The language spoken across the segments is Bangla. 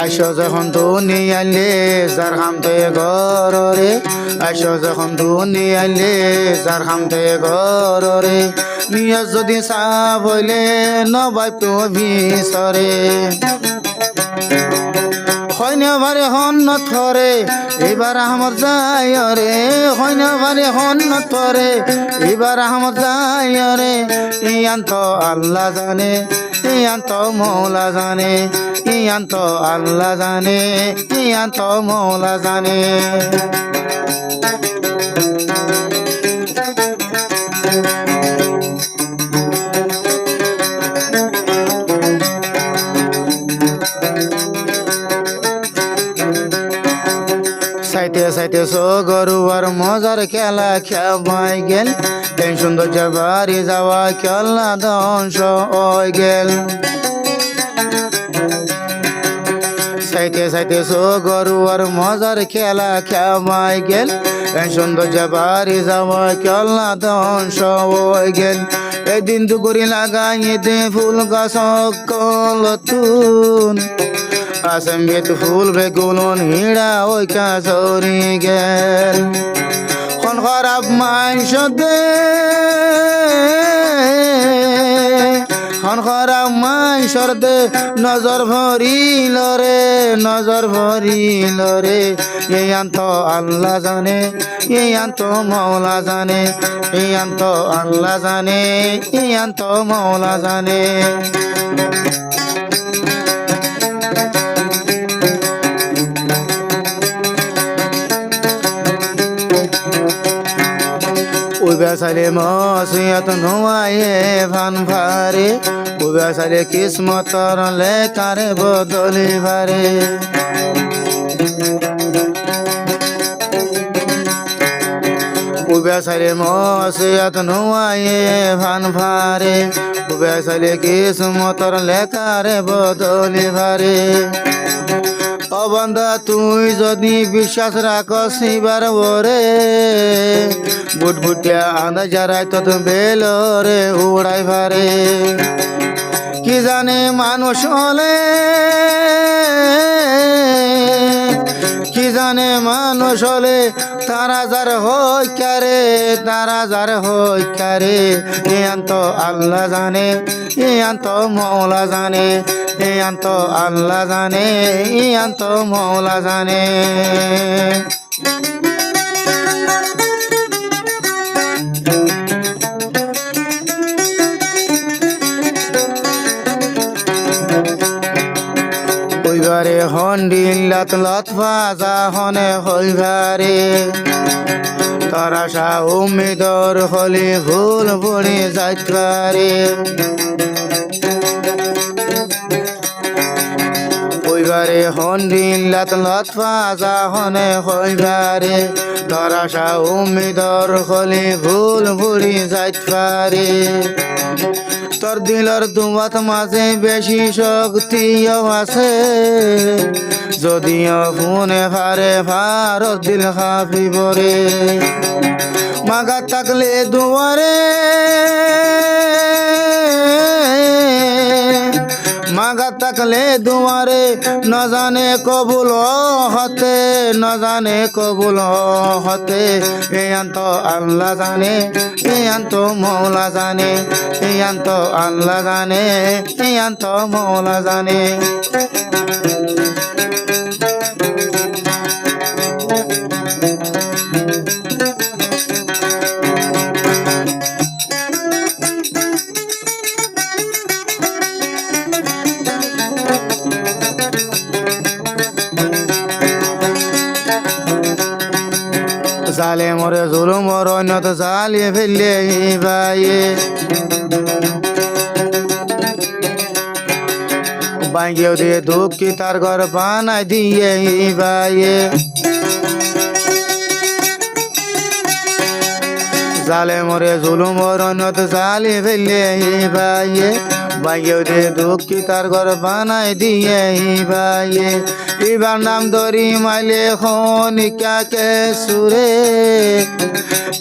আইসো যখন দুনিয়ালে যার হামতে গররে, আইসো যখন দুনিয়ালে যার হামতে গররে, নিয়ত যদি সাফ হইলে নবাই ভিসরে। হইনে বারে হন থরে এবার আমার যায় রে, হইনে বারে হন থরে এবার আমার যায় রে। ইয়ান তো আল্লাহ জানে, ইয়ান তো মৌলা জানে, ইয়ান তো আল্লাহ জানে, ইয়ান তো মৌলা জানে। সাইতে সাইতে সো গরুয়ার মজার খেলা খেবাই গেল, এই সুন্দর বাড়ি যাওয়া খেলা ধ্বংস হয়ে গেল। সাইতে সাইতে সো গরুয়ার মজার খেলা খেবাই গেল, এই সুন্দর বাড়ি যাওয়া খেলা ধ্বংস হয়ে গেল। একদিন দুগুরি লাগাইতে ফুল গাছ কলতুন, আসেম বেত ফুল বেগুলন হিড়া ওই কাছরি গেল। কোন খারাপ মাইশ দে, কোন খারাপ মাইশর দে নজর ভরিল রে, নজর ভরিল রে। ইয়ান তো আল্লাহ জানে, ইয়ান তো মৌলা জানে, ইয়ান তো আল্লাহ জানে, ইয়ান তো মৌলা জানে। উবেসালে মসিয়ত নোয়ায়ে ভান ভারে, উবেসালে কিসমতর লেখারে বদলি ভারে। উবেসালে মসিয়ত নোয়ায়ে ভান ভারে, উবেসালে কিসমতর লেখারে বদলি ভারে। ও বন্ধা তুই যদি বিশ্বাস রাখস এবার ওরে, বুটবুটিয়া আন্দা যারাই তত বেলরে উড়াই ভারে। কি জানে মানুষ হলে, কি জানে মানুষ হলে তারা যার হই কারে, তারা যার হই কারে। ইয়ান তো আল্লাহ জানে, ইয়ান তো মৌলা জানে, ইয়ান তো আল্লাহ জানে, ইয়ান তো মৌলা জানে। হইবারে হন্ডিল্লাত লতফা জাহনে হইবারে, তারা সা উম্মিদর হলে ভুল পড়ে যাইতারে। হইবারে হন্ডিল্লাত লতফা জাহনে হইবারে, তারা সা উম্মিদর হলে ভুল পড়ে যাইতারে। তোর দিলর দুমাত মাঝে বেশি শক্তিও আছে, যদিও ফোনে ভারে ভারত দিল হাফিব রে। মাগা থাকলে দুয়ারে, মাগা থাকলে দুয়ারে, ন জানে কবুল হতে, ন জানে কবুল হতে। ইয়ান তো আল্লাহ জানে, ইয়ান তো মৌলা জানে, ইয়ান তো আল্লাহ জানে, ইয়ান তো মৌলা জানে। জালে মরে জুলুম অরণ্যত জালিয়ে ফেললে ভাইয়ে, বাইকেও দিয়ে দুঃখী তার ঘর বানাই দিয়ে ভাইয়ে। জালে মরে জুলুম অরণ্যত জালিয়ে ফেললে ভাইয়ে, বাইকেও দিয়ে দুঃখী তার ঘর বানাই দিয়ে ভাইয়ে। এবার নাম ধরি মাইলে খনিকাকে সুরে,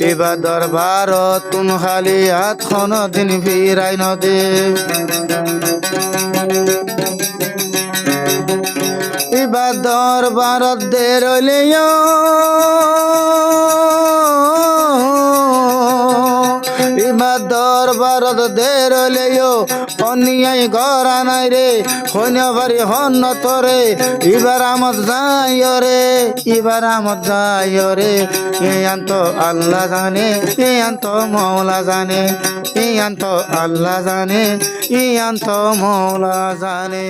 এবার দরবার তুন খালি হাত কোনো দিন ফিরাই নদে এবার দরবার দে রইলেও এবার দরবার দে রইলেও অনিয়াই গড়া নাই রে হইনা বাড়ি হন তরে এবার আমত যাই রে এবার আমত যাই রে এ আন্ত আল্লাহ জানে এ আন্ত মৌলা জানে এ আন্ত আল্লাহ জানে এ আন্ত মৌলা জানে